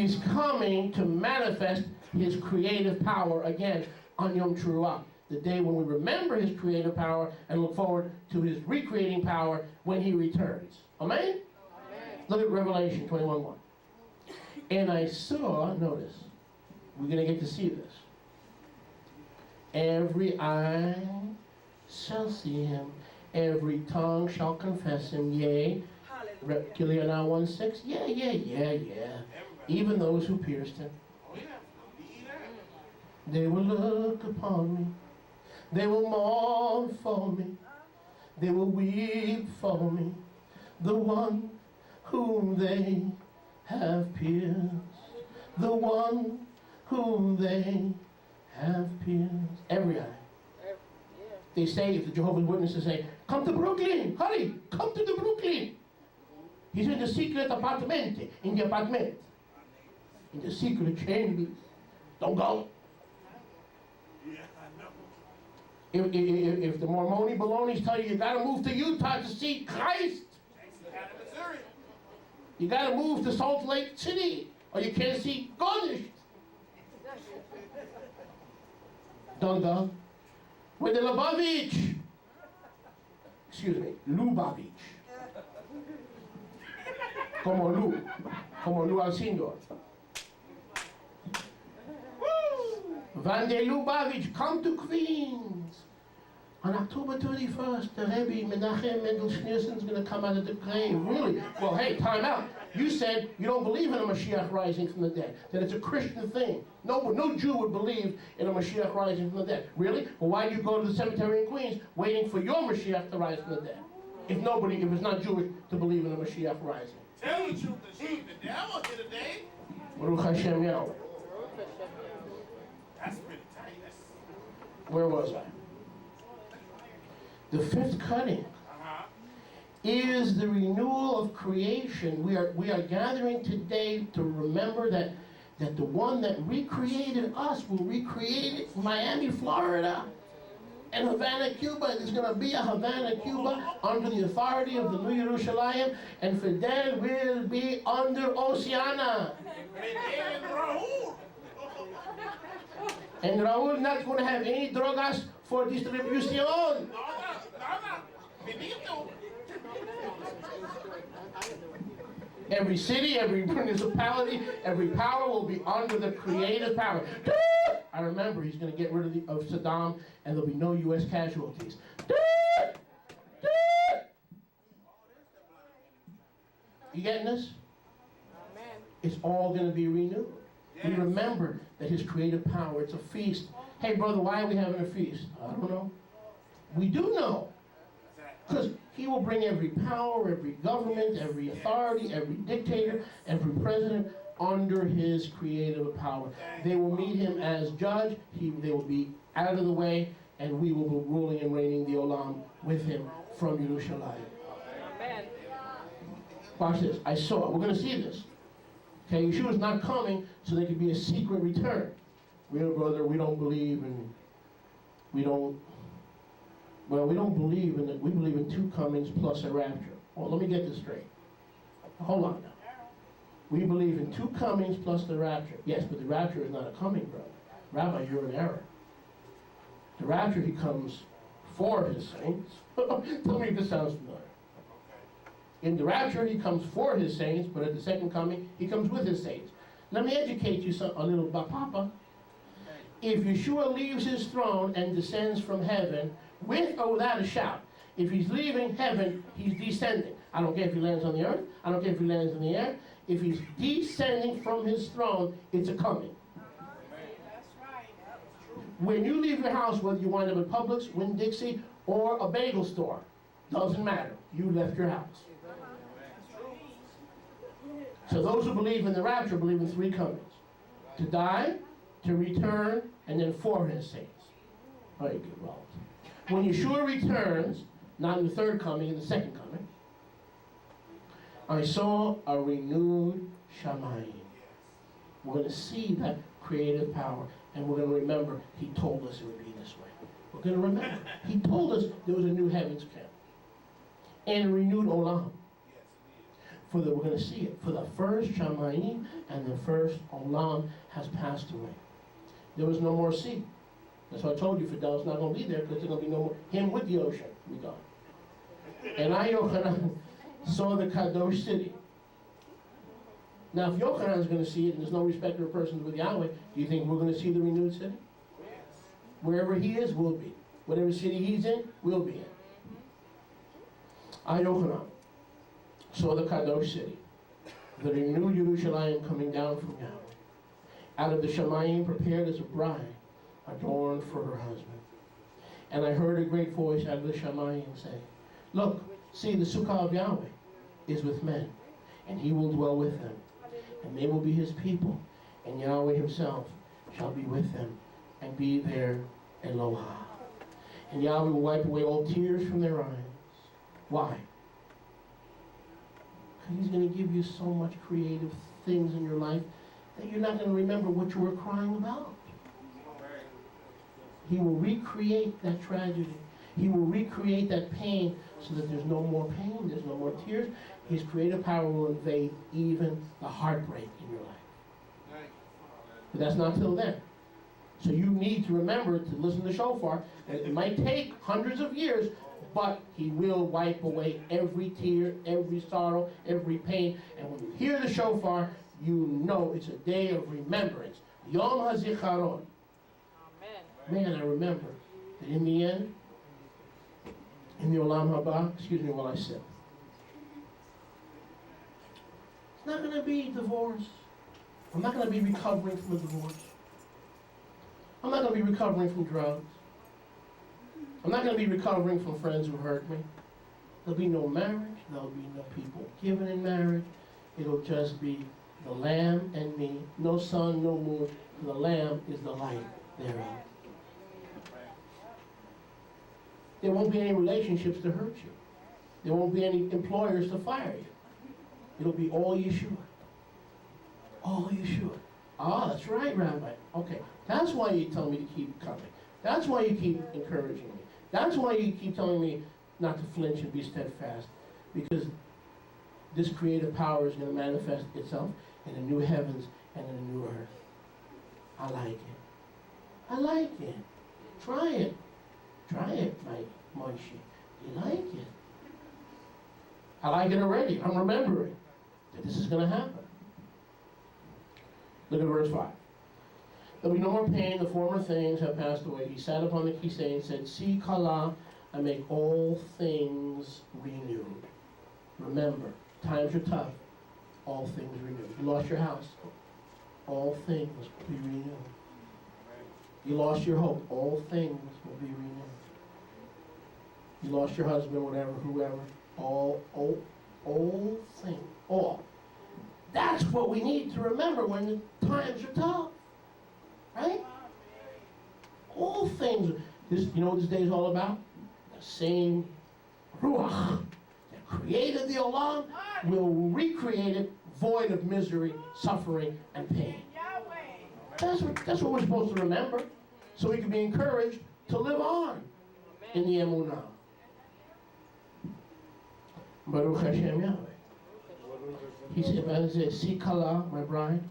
He's coming to manifest his creative power again on Yom Teruah, the day when we remember his creative power and look forward to his recreating power when he returns. Amen? Amen. Look at Revelation 21:1. And I saw, notice, we're going to get to see this. Every eye shall see him, every tongue shall confess him, yea. Hallelujah. 1:6, yeah. Even those who pierced him. Oh, yeah. They will look upon me. They will mourn for me. They will weep for me. The one whom they have pierced. The one whom they have pierced. Every eye. They say, if the Jehovah's Witnesses say, come to Brooklyn, hurry, come to the Brooklyn. He's in the secret apartment, in the apartment. In the secret chambers. Don't go. Yeah, I know. If the Mormoni balonies tell you gotta move to Utah to see Christ, you gotta move to Salt Lake City, or you can't see Gonish. Don't go. With the Lubavitch. Excuse me, Lubavitch. Como Lu Alcindor. Van der Lubavitch, come to Queens. On October 31st, the Rebbe Menachem Mendel Schneerson is going to come out of the grave. Really? Well, hey, time out. You said you don't believe in a Mashiach rising from the dead, that it's a Christian thing. No Jew would believe in a Mashiach rising from the dead. Really? Well, why do you go to the cemetery in Queens waiting for your Mashiach to rise from the dead? If it's not Jewish to believe in a Mashiach rising. Tell the truth and shame the devil today. Baruch Hashem Yahweh. That's pretty tight. Where was I? The fifth cutting is the renewal of creation. We are gathering today to remember that the one that recreated us will recreate Miami, Florida, and Havana, Cuba. There's going to be a Havana, Cuba under the authority of the New Jerusalem, and Fidel will be under Oceana. And Raul not going to have any drogas for distribution. Every city, every municipality, every power will be under the creative power. I remember he's going to get rid of Saddam, and there'll be no U.S. casualties. You getting this? It's all going to be renewed. We remember that his creative power, it's a feast. Hey brother, why are we having a feast? I don't know. We do know. Because he will bring every power, every government, every authority, every dictator, every president under his creative power. They will meet him as judge. They will be out of the way, and we will be ruling and reigning the Olam with him from Yerushalayim. Amen. Watch this. I saw. We're going to see this. Okay, Yeshua's not coming, so there could be a secret return. Real brother, we don't believe in, we don't believe in it. We believe in two comings plus a rapture. Well, let me get this straight. Hold on now. We believe in two comings plus the rapture. Yes, but the rapture is not a coming, brother. Rabbi, you're in error. The rapture, he comes for his saints. Tell me if this sounds familiar. In the rapture, he comes for his saints, but at the second coming, he comes with his saints. Let me educate you a little about Papa. If Yeshua leaves his throne and descends from heaven, with or without a shout, if he's leaving heaven, he's descending. I don't care if he lands on the earth. I don't care if he lands in the air. If he's descending from his throne, it's a coming. That's right. When you leave your house, whether you wind up at Publix, Winn-Dixie, or a bagel store, doesn't matter. You left your house. So those who believe in the rapture believe in three comings. To die, to return, and then for his saints. All right, good. Well, when Yeshua returns, not in the third coming, in the second coming, I saw a renewed Shamayim. We're going to see that creative power, and we're going to remember he told us it would be this way. We're going to remember. He told us there was a new heavens camp and a renewed Olam. we're going to see it. For the first Shamayim and the first Olam has passed away. There was no more sea. That's why I told you Fidel's not going to be there, because there's going to be no more. Him with the ocean will be gone. And I, Yochanan, saw the Kadosh city. Now, if Yochanan is going to see it, and there's no respecter of persons with Yahweh, do you think we're going to see the renewed city? Wherever he is, we'll be. Whatever city he's in, we'll be in. I, Yochanan, saw the Kadosh city, the renewed Yerushalayim coming down from Yahweh, out of the Shamayim, prepared as a bride, adorned for her husband. And I heard a great voice out of the Shamayim say, look, see, the Sukkah of Yahweh is with men, and he will dwell with them, and they will be his people, and Yahweh himself shall be with them, and be their Elohah. And Yahweh will wipe away all tears from their eyes. Why? Because he's going to give you so much creative things in your life that you're not going to remember what you were crying about. He will recreate that tragedy. He will recreate that pain so that there's no more pain, there's no more tears. His creative power will invade even the heartbreak in your life. But that's not till then. So you need to remember to listen to shofar. And it might take hundreds of years, but he will wipe away every tear, every sorrow, every pain. And when you hear the shofar, you know it's a day of remembrance. Yom HaZikaron. Man, I remember that in the end, in the Olam Haba, excuse me while I sip. It's not going to be divorce. I'm not going to be recovering from a divorce. I'm not going to be recovering from drugs. I'm not going to be recovering from friends who hurt me. There'll be no marriage. There'll be no people given in marriage. It'll just be the Lamb and me. No sun, no moon. The Lamb is the light thereof. There won't be any relationships to hurt you. There won't be any employers to fire you. It'll be all Yeshua. All Yeshua. Ah, that's right, Rabbi. Okay, that's why you tell me to keep coming. That's why you keep encouraging me. That's why you keep telling me not to flinch and be steadfast. Because this creative power is going to manifest itself in the new heavens and in the new earth. I like it. I like it. Try it. Try it, my Moshe. You like it? I like it already. I'm remembering that this is going to happen. Look at verse 5. There'll be no more pain. The former things have passed away. He sat upon the kisei and said, See, Kala, I make all things renewed. Remember, times are tough. All things renewed. You lost your house. All things will be renewed. You lost your hope. All things will be renewed. You lost your husband, whatever, whoever. All things. All. That's what we need to remember when the times are tough. Right? All things. You know what this day is all about? The same Ruach that created the Olam will recreate it void of misery, suffering, and pain. That's what we're supposed to remember, so we can be encouraged to live on in the Emunah. Baruch Hashem Yahweh. He said, See, Kala, my bride,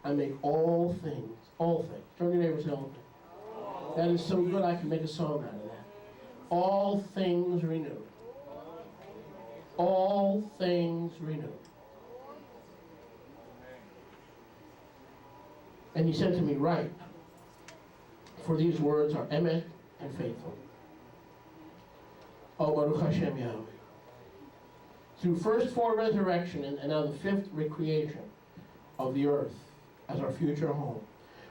I make all things. Turn your neighbor and say all things. That is so good I can make a song out of that. All things renewed. All things renewed. And he said to me, Write, for these words are emet and faithful. Oh, Baruch Hashem Yahweh. Through first four resurrection and now the fifth recreation of the earth as our future home,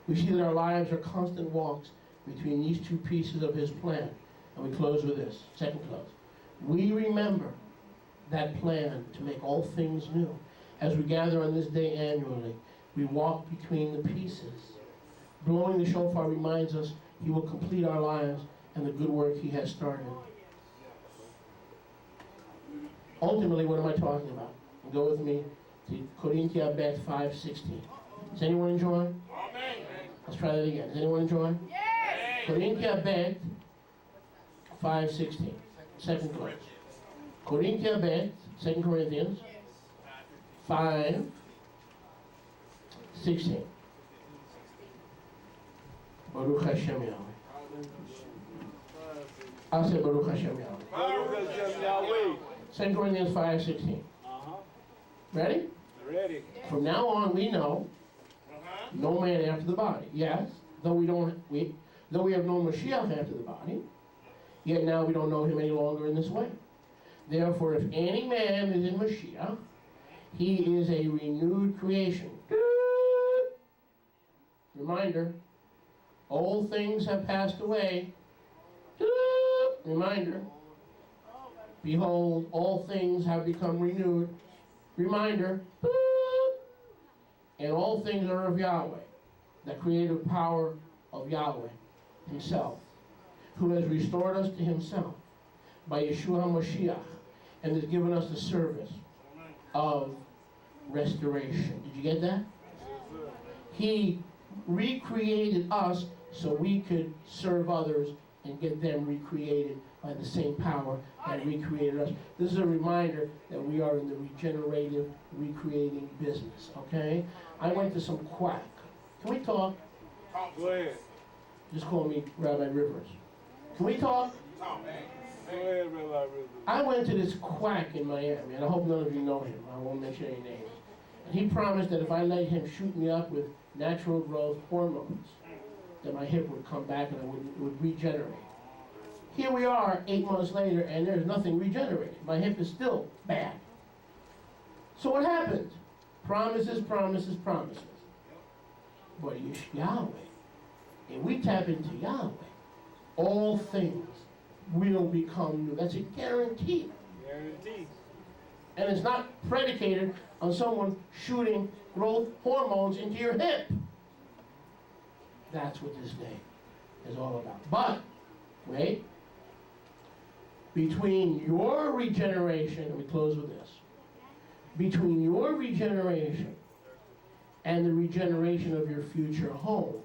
we see that our lives are constant walks between these two pieces of his plan. And we close with this, second close. We remember that plan to make all things new. As we gather on this day annually, we walk between the pieces. Blowing the shofar reminds us he will complete our lives and the good work he has started. Ultimately, what am I talking about? Go with me to Korinthia Bet 5:16. Is anyone enjoying? Let's try that again. Is anyone enjoying? Yes! Korinthia Bet 5:16. Second verse. Korinthia Bet, 2 Corinthians 5:16. Baruch Hashem Yahweh. I'll say Baruch Hashem Yahweh. Baruch Hashem Yahweh. 2 Corinthians 5:16. Ready? Ready. From now on, we know no man after the body. Yes, though we have known Mashiach after the body, yet now we don't know him any longer in this way. Therefore, if any man is in Mashiach, he is a renewed creation. Reminder, old things have passed away. Reminder, behold, all things have become renewed. Reminder, and all things are of Yahweh, the creative power of Yahweh himself, who has restored us to himself by Yeshua HaMashiach and has given us the service of restoration. Did you get that? He recreated us so we could serve others and get them recreated by the same power that recreated us. This is a reminder that we are in the regenerative, recreating business, okay? I went to some quack. Can we talk? Go ahead. Just call me Rabbi Rivers. Can we talk? Go ahead, Rabbi Rivers. I went to this quack in Miami, and I hope none of you know him. I won't mention any names. And he promised that if I let him shoot me up with natural growth hormones, that my hip would come back and I would regenerate. Here we are 8 months later, and there's nothing regenerated. My hip is still bad. So what happened? Promises, promises, promises. But it's Yahweh. And we tap into Yahweh. All things will become new. That's a guarantee. Guarantee. And it's not predicated on someone shooting growth hormones into your hip. That's what this day is all about. But, wait. Between your regeneration, and we close with this, between your regeneration and the regeneration of your future home,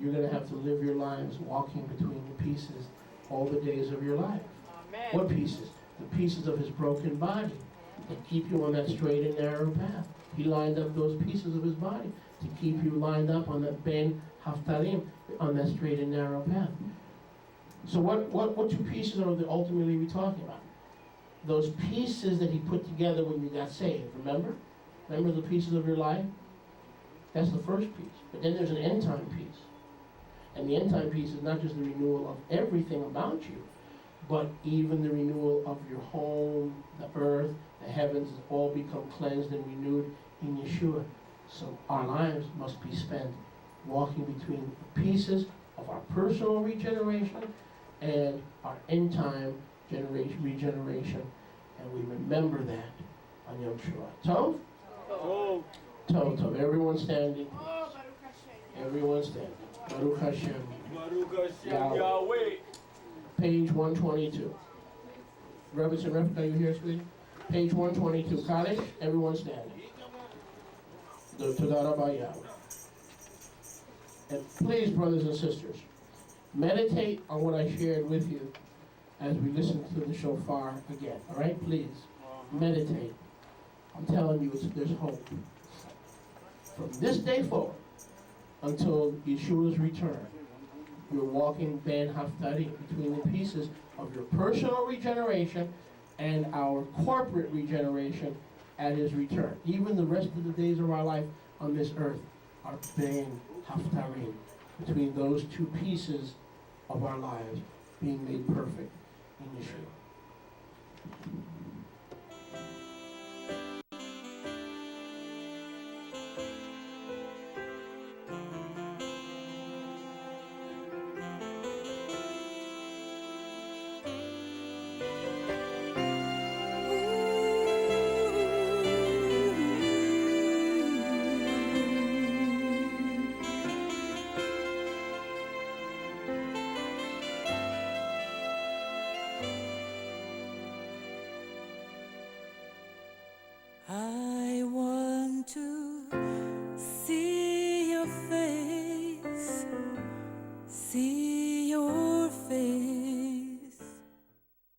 you're going to have to live your lives walking between the pieces all the days of your life. Amen. What pieces? The pieces of his broken body that keep you on that straight and narrow path. He lined up those pieces of his body to keep you lined up on that Ben Haftarim, on that straight and narrow path. So what two pieces are ultimately we talking about? Those pieces that he put together when you got saved, remember? Remember the pieces of your life? That's the first piece. But then there's an end time piece. And the end time piece is not just the renewal of everything about you, but even the renewal of your home, the earth, the heavens, all become cleansed and renewed in Yeshua. So our lives must be spent walking between the pieces of our personal regeneration and our end time regeneration. And we remember that on Yom Teruah. Tov? Oh, Tov. Everyone standing. Oh, Baruch Hashem. Everyone standing. Baruch Hashem. Baruch Hashem Yahweh. Page 122. Robertson, are you here, sweetie? Page 122. Kaddish, everyone standing. Todah Rabba Yahweh. And please, brothers and sisters, meditate on what I shared with you as we listen to the shofar again. All right, please meditate. I'm telling you, there's hope. From this day forward until Yeshua's return, you're walking Ben Haftari between the pieces of your personal regeneration and our corporate regeneration at his return. Even the rest of the days of our life on this earth are Ben Haftarim, between those two pieces of our lives being made perfect in Yeshua. I